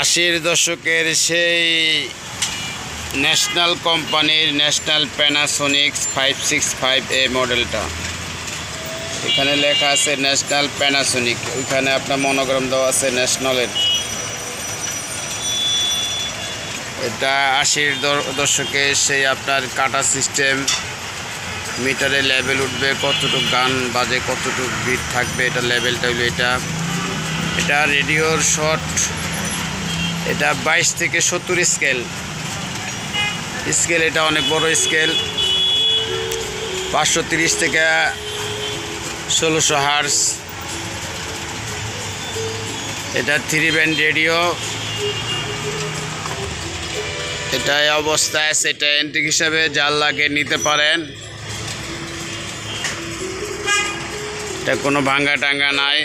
আশির দশকের সেই ন্যাশনাল কোম্পানির ন্যাশনাল প্যানাসোনিক্স 565A মডেলটা। এখানে লেখা আছে ন্যাশনাল প্যানাসোনিক, ওইখানে আপনার মনোগ্রাম দেওয়া আছে ন্যাশনালের। এটা আশির দশকে সেই আপনার কাটা সিস্টেম, মিটারে লেভেল উঠবে, কতটুকু গান বাজে, কতটুকু বিট থাকবে, এটা লেভেলটা হইলো এটা রেডিওর শট। এটা 22 থেকে 70 স্কেল, এটা অনেক বড় স্কেল। 530 থেকে 1600 হার্জ। এটা 3 ব্যান্ড রেডিও। এটা এই অবস্থায় আছে, এটা এন্টিক হিসাবে জাল লাগে নিতে পারেন। এটা কোনো ভাঙ্গা টাঙ্গা নাই।